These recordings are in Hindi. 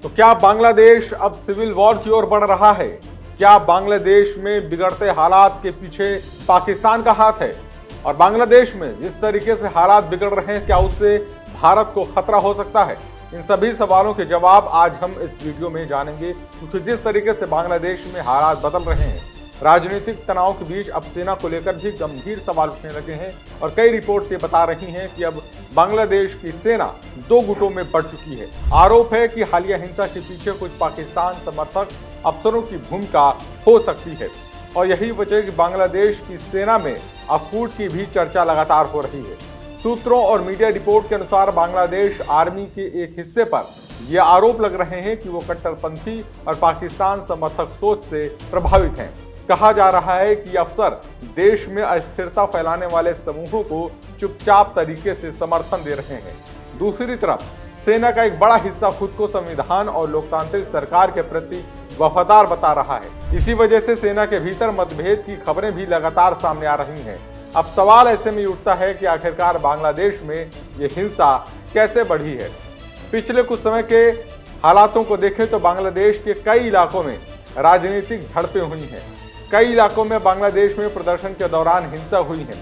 तो क्या बांग्लादेश अब सिविल वॉर की ओर बढ़ रहा है? क्या बांग्लादेश में बिगड़ते हालात के पीछे पाकिस्तान का हाथ है? और बांग्लादेश में जिस तरीके से हालात बिगड़ रहे हैं, क्या उससे भारत को खतरा हो सकता है? इन सभी सवालों के जवाब आज हम इस वीडियो में जानेंगे, क्योंकि जिस तरीके से बांग्लादेश में हालात बदल रहे हैं, राजनीतिक तनाव के बीच अब सेना को लेकर भी गंभीर सवाल उठने लगे हैं और कई रिपोर्ट्स ये बता रही हैं कि अब बांग्लादेश की सेना दो गुटों में बढ़ चुकी है। आरोप है कि हालिया हिंसा के पीछे कुछ पाकिस्तान समर्थक अफसरों की भूमिका हो सकती है और यही वजह कि बांग्लादेश की सेना में अब फूट की भी चर्चा लगातार हो रही है। सूत्रों और मीडिया रिपोर्ट के अनुसार बांग्लादेश आर्मी के एक हिस्से पर यह आरोप लग रहे हैं कि वो कट्टरपंथी और पाकिस्तान समर्थक सोच से प्रभावित हैं। कहा जा रहा है कि अफसर देश में अस्थिरता फैलाने वाले समूहों को चुपचाप तरीके से समर्थन दे रहे हैं। दूसरी तरफ सेना का एक बड़ा हिस्सा खुद को संविधान और लोकतांत्रिक सरकार के प्रति वफादार बता रहा है। इसी वजह से सेना के भीतर मतभेद की खबरें भी लगातार सामने आ रही हैं। अब सवाल ऐसे में उठता है कि आखिरकार बांग्लादेश में ये हिंसा कैसे बढ़ी है। पिछले कुछ समय के हालातों को देखें तो बांग्लादेश के कई इलाकों में राजनीतिक झड़पें हुई हैं। कई इलाकों में बांग्लादेश में प्रदर्शन के दौरान हिंसा हुई है।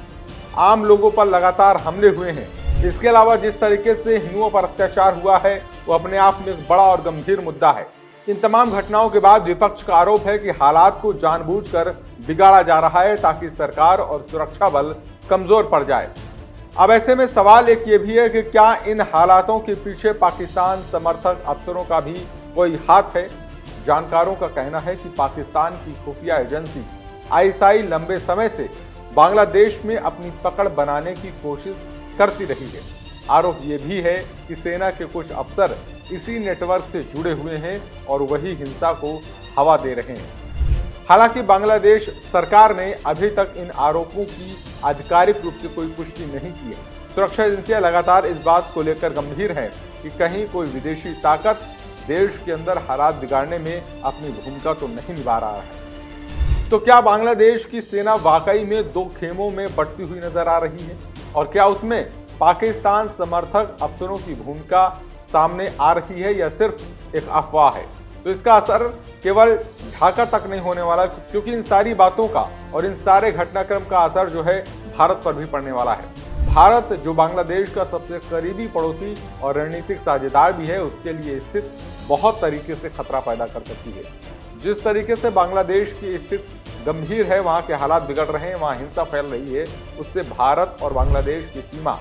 आम लोगों पर लगातार हमले हुए हैं। इसके अलावा जिस तरीके से हिंदुओं पर अत्याचार हुआ है वो अपने आप में एक बड़ा और गंभीर मुद्दा है। इन तमाम घटनाओं के बाद विपक्ष का आरोप है कि हालात को जानबूझकर बिगाड़ा जा रहा है ताकि सरकार और सुरक्षा बल कमजोर पड़ जाए। अब ऐसे में सवाल एक ये भी है कि क्या इन हालातों के पीछे पाकिस्तान समर्थक अफसरों का भी कोई हाथ है? जानकारों का कहना है कि पाकिस्तान की खुफिया एजेंसी आईएसआई लंबे समय से बांग्लादेश में अपनी पकड़ बनाने की कोशिश करती रही है। आरोप ये भी है कि सेना के कुछ अफसर इसी नेटवर्क से जुड़े हुए हैं और वही हिंसा को हवा दे रहे हैं। हालांकि बांग्लादेश सरकार ने अभी तक इन आरोपों की आधिकारिक रूप से कोई पुष्टि नहीं की है। सुरक्षा एजेंसियां लगातार इस बात को लेकर गंभीर हैं कि कहीं कोई विदेशी ताकत देश के अंदर हालात बिगाड़ने में अपनी भूमिका तो नहीं निभा रहा है। तो क्या बांग्लादेश की सेना वाकई में दो खेमों में बढ़ती हुई नजर आ रही है और क्या उसमें पाकिस्तान समर्थक अफसरों की भूमिका सामने आ रही है या सिर्फ एक अफवाह है? तो इसका असर केवल ढाका तक नहीं होने वाला, क्योंकि इन सारी बातों का और इन सारे घटनाक्रम का असर जो है भारत पर भी पड़ने वाला है। भारत जो बांग्लादेश का सबसे करीबी पड़ोसी और रणनीतिक साझेदार भी है, उसके लिए स्थिति बहुत तरीके से खतरा पैदा कर सकती है। जिस तरीके से बांग्लादेश की स्थिति गंभीर है, वहाँ के हालात बिगड़ रहे हैं, वहाँ हिंसा फैल रही है, उससे भारत और बांग्लादेश की सीमा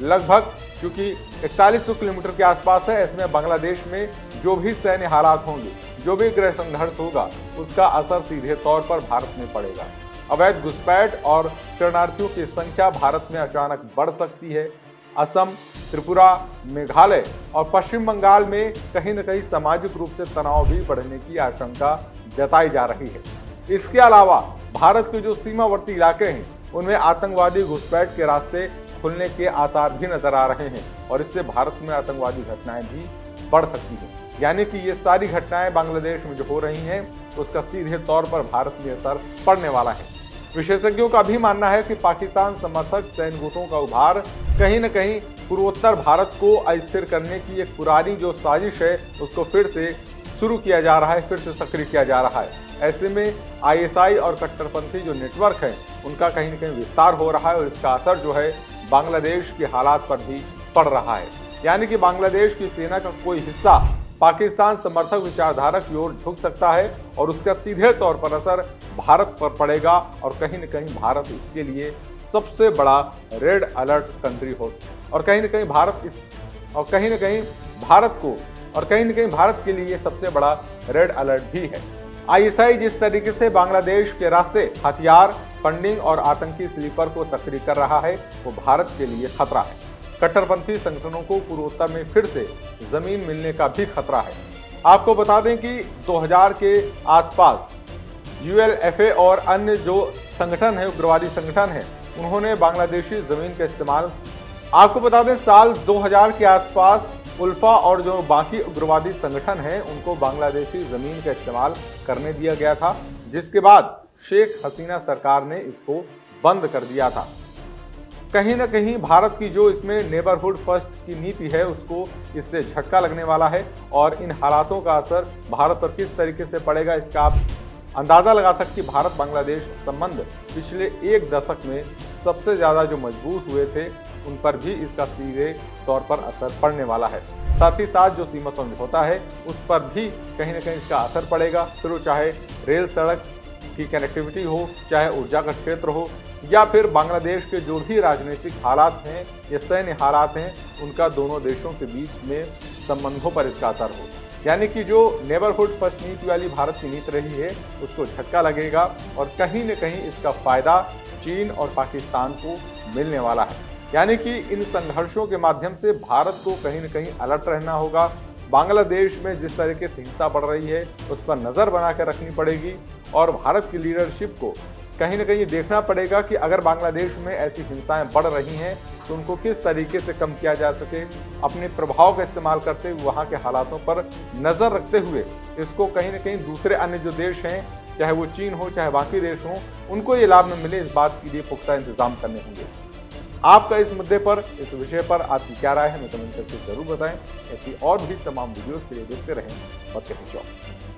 लगभग क्योंकि 4100 किलोमीटर के आसपास है, इसमें बांग्लादेश में जो भी सैन्य हालात होंगे, जो भी गृह संघर्ष होगा, उसका असर सीधे तौर पर भारत में पड़ेगा। अवैध घुसपैठ और शरणार्थियों की संख्या भारत में अचानक बढ़ सकती है। असम, त्रिपुरा, मेघालय और पश्चिम बंगाल में कहीं न कहीं सामाजिक रूप से तनाव भी बढ़ने की आशंका जताई जा रही है। इसके अलावा भारत के जो सीमावर्ती इलाके हैं, उनमें आतंकवादी घुसपैठ के रास्ते खुलने के आसार भी नजर आ रहे हैं और इससे भारत में आतंकवादी घटनाएं भी बढ़ सकती हैं। यानी कि ये सारी घटनाएं बांग्लादेश में जो हो रही हैं, उसका सीधे तौर पर भारत में असर पड़ने वाला है। विशेषज्ञों का भी मानना है कि पाकिस्तान समर्थक सैन्य गुटों का उभार कहीं न कहीं पूर्वोत्तर भारत को अस्थिर करने की एक पुरानी जो साजिश है, उसको फिर से शुरू किया जा रहा है, फिर से सक्रिय किया जा रहा है। ऐसे में आईएसआई और कट्टरपंथी जो नेटवर्क है, उनका कहीं न कहीं विस्तार हो रहा है और इसका असर जो है बांग्लादेश के हालात पर भी पड़ रहा है। यानी कि बांग्लादेश की सेना का कोई हिस्सा पाकिस्तान समर्थक विचारधारा की ओर झुक सकता है और उसका सीधे तौर पर असर भारत पर पड़ेगा और कहीं न कहीं भारत इसके लिए सबसे बड़ा रेड अलर्ट कंट्री हो और कहीं न कहीं भारत के लिए सबसे बड़ा रेड अलर्ट भी है। आईएसआई जिस तरीके से बांग्लादेश के रास्ते हथियार, फंडिंग और आतंकी स्लीपर को सक्रिय कर रहा है, वो भारत के लिए खतरा है। कट्टरपंथी संगठनों को पूर्वोत्तर में फिर से जमीन मिलने का भी खतरा है। आपको बता दें कि 2000 के आसपास यूएलएफए और अन्य जो संगठन है, उग्रवादी संगठन है, उन्होंने बांग्लादेशी जमीन का इस्तेमाल, आपको बता दें साल 2000 के आसपास उल्फा और जो बाकी उग्रवादी संगठन हैं, उनको बांग्लादेशी जमीन का इस्तेमाल करने दिया गया था, जिसके बाद शेख हसीना सरकार ने इसको बंद कर दिया था। कहीं ना कहीं भारत की जो इसमें नेबरहुड फर्स्ट की नीति है उसको इससे झटका लगने वाला है और इन हालातों का असर भारत पर किस तरीके से पड़ेगा इसका आप अंदाजा लगा सकते हैं। भारत बांग्लादेश संबंध पिछले एक दशक में सबसे ज्यादा जो मजबूत हुए थे उन पर भी इसका सीधे तौर पर असर पड़ने वाला है। साथ ही साथ जो सीमा समझौता है उस पर भी कहीं ना कहीं इसका असर पड़ेगा, फिर वो चाहे रेल सड़क की कनेक्टिविटी हो, चाहे ऊर्जा का क्षेत्र हो, या फिर बांग्लादेश के जो भी राजनीतिक हालात हैं या सैन्य हालात हैं उनका दोनों देशों के बीच में संबंधों पर इसका असर हो। यानी कि जो नेबरहुड फर्स्ट नीति वाली भारत की नीति रही है उसको झटका लगेगा और कहीं न कहीं इसका फायदा चीन और पाकिस्तान को मिलने वाला है। यानी कि इन संघर्षों के माध्यम से भारत को कहीं न कहीं अलर्ट रहना होगा। बांग्लादेश में जिस तरीके से हिंसा बढ़ रही है उस पर नज़र बना कर रखनी पड़ेगी और भारत की लीडरशिप को कहीं न कहीं देखना पड़ेगा कि अगर बांग्लादेश में ऐसी हिंसाएं बढ़ रही हैं तो उनको किस तरीके से कम किया जा सके। अपने प्रभाव का इस्तेमाल करते हुए वहाँ के हालातों पर नज़र रखते हुए इसको कहीं न कहीं दूसरे अन्य जो देश हैं, चाहे वो चीन हो चाहे बाकी देश हों, उनको ये लाभ न मिले इस बात के लिए पुख्ता इंतजाम करने होंगे। आपका इस मुद्दे पर, इस विषय पर आपकी क्या राय है, हमें कमेंट करके जरूर बताएं। ऐसी और भी तमाम वीडियोस के लिए देखते रहें और कहीं जॉब।